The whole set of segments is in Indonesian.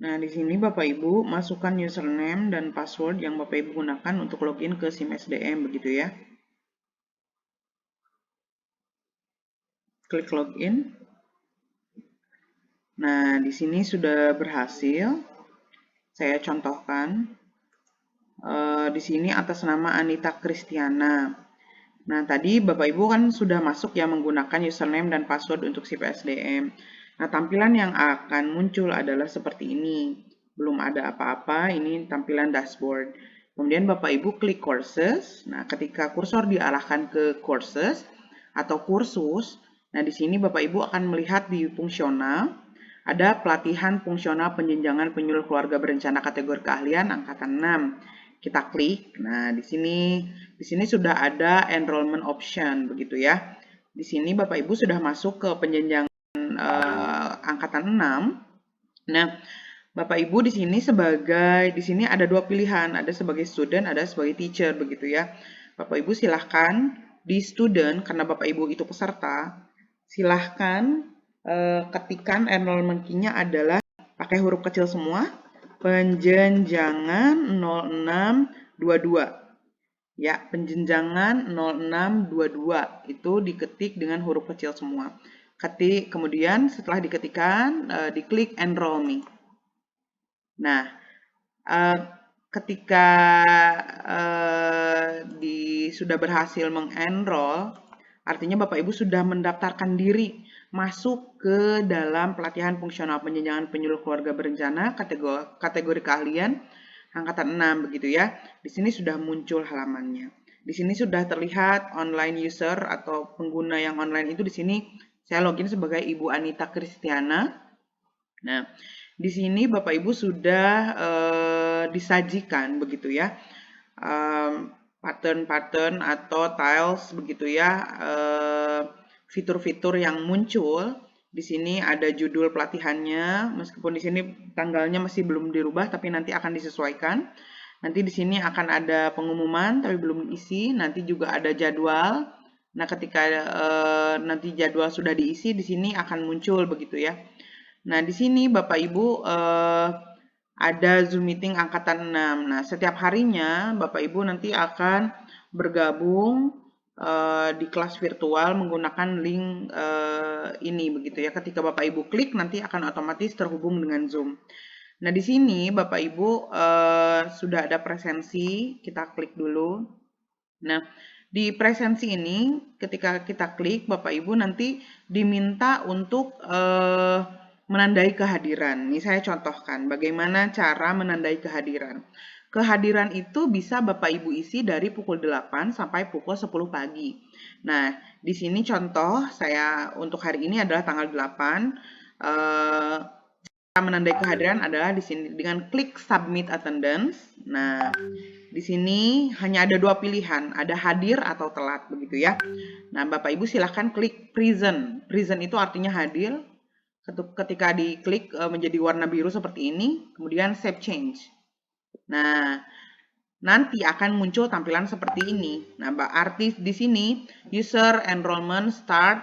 Nah, di sini Bapak Ibu masukkan username dan password yang Bapak Ibu gunakan untuk login ke SIM SDM begitu ya. Klik login. Nah, di sini sudah berhasil. Saya contohkan. Di sini atas nama Anita Kristiana. Nah, tadi Bapak Ibu kan sudah masuk ya menggunakan username dan password untuk SIM SDM. Nah, tampilan yang akan muncul adalah seperti ini. Belum ada apa-apa, ini tampilan dashboard. Kemudian Bapak Ibu klik courses. Nah, ketika kursor diarahkan ke courses atau kursus, nah di sini Bapak Ibu akan melihat di fungsional ada pelatihan fungsional penjenjangan penyuluh keluarga berencana kategori keahlian angkatan 6. Kita klik. Nah, di sini sudah ada enrollment option begitu ya. Di sini Bapak Ibu sudah masuk ke penjenjangan angkatan 6. Nah, Bapak Ibu di sini ada dua pilihan, ada sebagai student, ada sebagai teacher begitu ya. Bapak Ibu silahkan di student karena Bapak Ibu itu peserta, silahkan ketikkan enrollment key-nya adalah pakai huruf kecil semua, penjenjangan 0622. Ya, penjenjangan 0622 itu diketik dengan huruf kecil semua. Kemudian setelah diketikkan, diklik enroll me. Nah, ketika sudah berhasil mengenroll, artinya Bapak Ibu sudah mendaftarkan diri masuk ke dalam pelatihan fungsional penjenjangan penyuluh keluarga berencana kategori keahlian angkatan 6 begitu ya. Di sini sudah muncul halamannya. Di sini sudah terlihat online user atau pengguna yang online itu di sini saya login sebagai Ibu Anita Kristiana. Nah, di sini Bapak Ibu sudah disajikan begitu ya. Pattern-pattern atau tiles begitu ya, fitur-fitur yang muncul. Di sini ada judul pelatihannya, meskipun di sini tanggalnya masih belum dirubah, tapi nanti akan disesuaikan. Nanti di sini akan ada pengumuman, tapi belum diisi. Nanti juga ada jadwal. Nah, ketika nanti jadwal sudah diisi, di sini akan muncul begitu ya. Nah, di sini Bapak Ibu ada Zoom meeting angkatan 6. Nah, setiap harinya Bapak Ibu nanti akan bergabung di kelas virtual menggunakan link ini begitu ya. Ketika Bapak Ibu klik nanti akan otomatis terhubung dengan Zoom. Nah, di sini Bapak Ibu sudah ada presensi, kita klik dulu. Nah, di presensi ini ketika kita klik Bapak Ibu nanti diminta untuk menandai kehadiran. Ini saya contohkan bagaimana cara menandai kehadiran. Kehadiran itu bisa Bapak Ibu isi dari pukul 8 sampai pukul 10 pagi. Nah, di sini contoh saya untuk hari ini adalah tanggal 8. Cara menandai kehadiran adalah di sini dengan klik submit attendance. Nah, di sini hanya ada dua pilihan, ada hadir atau telat begitu ya. Nah, Bapak Ibu silahkan klik present. Present itu artinya hadir. Ketika diklik menjadi warna biru seperti ini, kemudian save change. Nah, nanti akan muncul tampilan seperti ini. Nah, arti di sini user enrollment start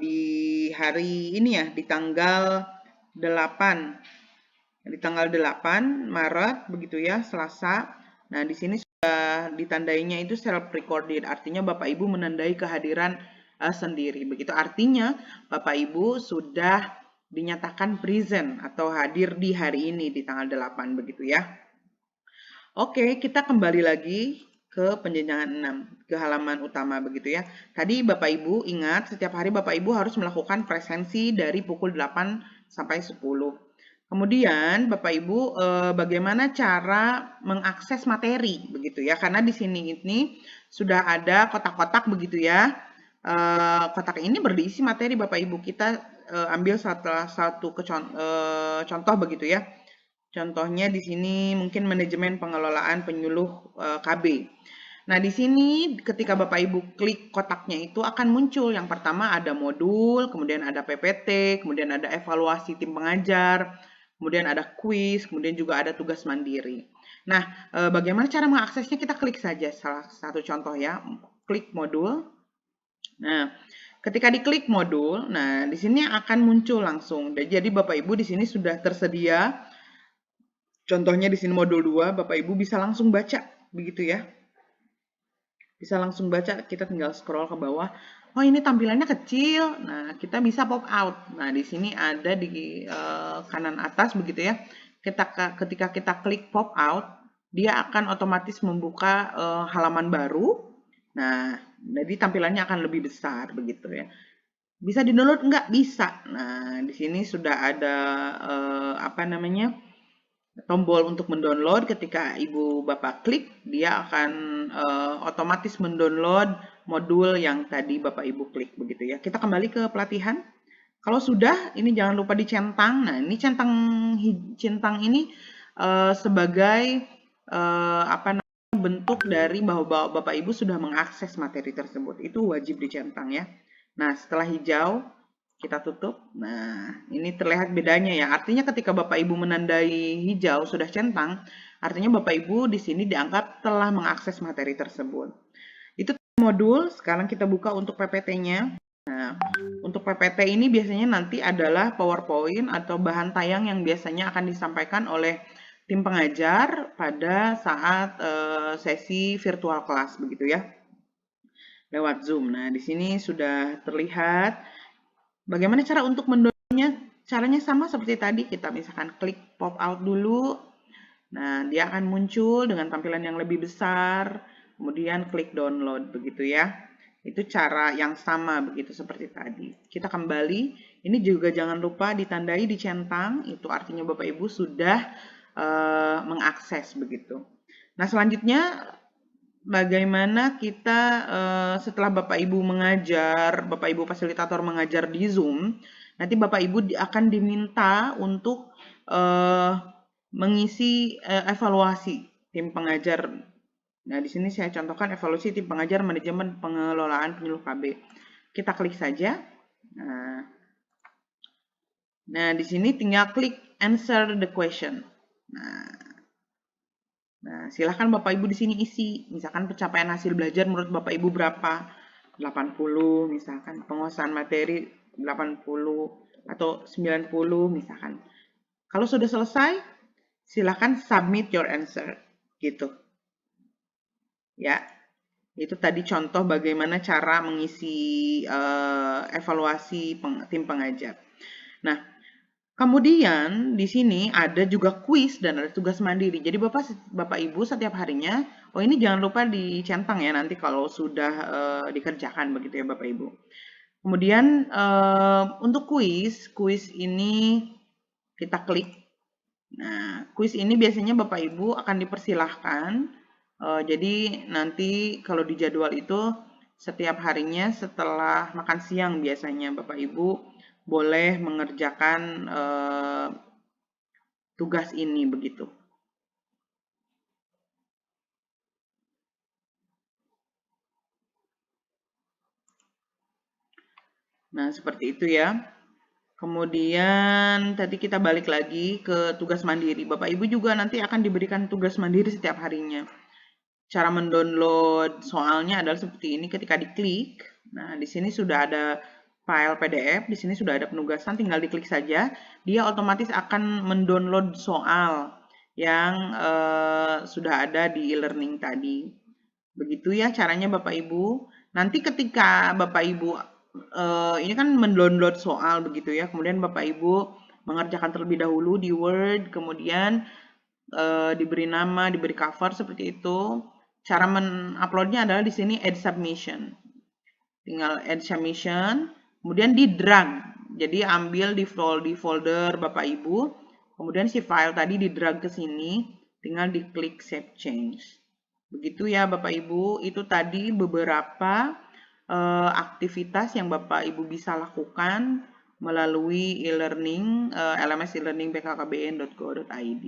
di hari ini ya, di tanggal 8. Di tanggal 8 Maret begitu ya, Selasa. Nah, di sini sudah ditandainya itu self recorded, artinya Bapak Ibu menandai kehadiran sendiri. Begitu artinya Bapak Ibu sudah dinyatakan present atau hadir di hari ini di tanggal 8 begitu ya. Oke, kita kembali lagi ke penjenjangan 6, ke halaman utama begitu ya. Tadi Bapak Ibu ingat setiap hari Bapak Ibu harus melakukan presensi dari pukul 8 sampai 10. Kemudian Bapak Ibu bagaimana cara mengakses materi begitu ya, karena di sini ini sudah ada kotak-kotak begitu ya. Kotak ini berisi materi Bapak Ibu, kita ambil salah satu contoh begitu ya. Contohnya di sini mungkin manajemen pengelolaan penyuluh KB. Nah, di sini ketika Bapak Ibu klik kotaknya itu akan muncul yang pertama ada modul, kemudian ada PPT, kemudian ada evaluasi tim pengajar, kemudian ada kuis, kemudian juga ada tugas mandiri. Nah, bagaimana cara mengaksesnya? Kita klik saja salah satu contoh ya, klik modul. Nah, Ketika diklik modul, nah di sini akan muncul langsung. Jadi Bapak Ibu di sini sudah tersedia. Contohnya di sini modul 2, Bapak Ibu bisa langsung baca, begitu ya. Bisa langsung baca, kita tinggal scroll ke bawah. Oh, ini tampilannya kecil. Nah, kita bisa pop out. Nah, di sini ada di kanan atas begitu ya. Ketika kita klik pop out, dia akan otomatis membuka halaman baru. Nah, jadi tampilannya akan lebih besar begitu ya. Bisa di-download? Nggak bisa. Nah, di sini sudah ada tombol untuk mendownload. Ketika Ibu Bapak klik, dia akan otomatis mendownload modul yang tadi Bapak Ibu klik begitu ya. Kita kembali ke pelatihan. Kalau sudah, ini jangan lupa dicentang. Nah, ini centang ini sebagai bentuk dari bahwa Bapak Ibu sudah mengakses materi tersebut. Itu wajib dicentang ya. Nah, setelah hijau, kita tutup. Nah, ini terlihat bedanya ya. Artinya ketika Bapak Ibu menandai hijau sudah centang, artinya Bapak Ibu di sini dianggap telah mengakses materi tersebut. Itu modul, sekarang kita buka untuk PPT-nya. Nah, untuk PPT ini biasanya nanti adalah PowerPoint atau bahan tayang yang biasanya akan disampaikan oleh tim pengajar pada saat sesi virtual class begitu ya. Lewat Zoom. Nah, di sini sudah terlihat bagaimana cara untuk mendownloadnya? Caranya sama seperti tadi, kita misalkan klik pop out dulu. Nah, dia akan muncul dengan tampilan yang lebih besar, kemudian klik download begitu ya. Itu cara yang sama begitu seperti tadi. Kita kembali, ini juga jangan lupa ditandai dicentang, itu artinya Bapak Ibu sudah mengakses begitu. Nah, selanjutnya bagaimana kita setelah Bapak Ibu mengajar, Bapak Ibu fasilitator mengajar di Zoom, nanti Bapak Ibu akan diminta untuk mengisi evaluasi tim pengajar. Nah, di sini saya contohkan evaluasi tim pengajar manajemen pengelolaan penyuluh KB. Kita klik saja. Nah, di sini tinggal klik answer the question. Nah, silahkan Bapak Ibu di sini isi. Misalkan pencapaian hasil belajar menurut Bapak Ibu berapa? 80 misalkan. Penguasaan materi 80 atau 90 misalkan. Kalau sudah selesai, silahkan submit your answer. Gitu. Ya. Itu tadi contoh bagaimana cara mengisi evaluasi tim pengajar. Nah, kemudian di sini ada juga kuis dan ada tugas mandiri. Jadi Bapak Ibu setiap harinya, oh ini jangan lupa dicentang ya nanti kalau sudah dikerjakan begitu ya Bapak Ibu. Kemudian untuk kuis ini kita klik. Nah, kuis ini biasanya Bapak Ibu akan dipersilahkan. Jadi nanti kalau di jadwal itu setiap harinya setelah makan siang biasanya Bapak Ibu boleh mengerjakan tugas ini begitu. Nah, seperti itu ya. Kemudian tadi kita balik lagi ke tugas mandiri. Bapak Ibu juga nanti akan diberikan tugas mandiri setiap harinya. Cara mendownload soalnya adalah seperti ini ketika diklik. Nah, di sini sudah ada file PDF, di sini sudah ada penugasan, tinggal diklik saja. Dia otomatis akan mendownload soal yang sudah ada di e-learning tadi. Begitu ya caranya Bapak Ibu. Nanti ketika Bapak Ibu ini kan mendownload soal begitu ya. Kemudian Bapak Ibu mengerjakan terlebih dahulu di Word, kemudian diberi nama, diberi cover seperti itu. Cara menguploadnya adalah di sini add submission. Tinggal add submission, kemudian di drag. Jadi ambil di folder Bapak Ibu, kemudian si file tadi di drag ke sini, tinggal diklik save change. Begitu ya Bapak Ibu, itu tadi beberapa aktivitas yang Bapak Ibu bisa lakukan melalui e-learning LMS e-learning bkkbn.go.id.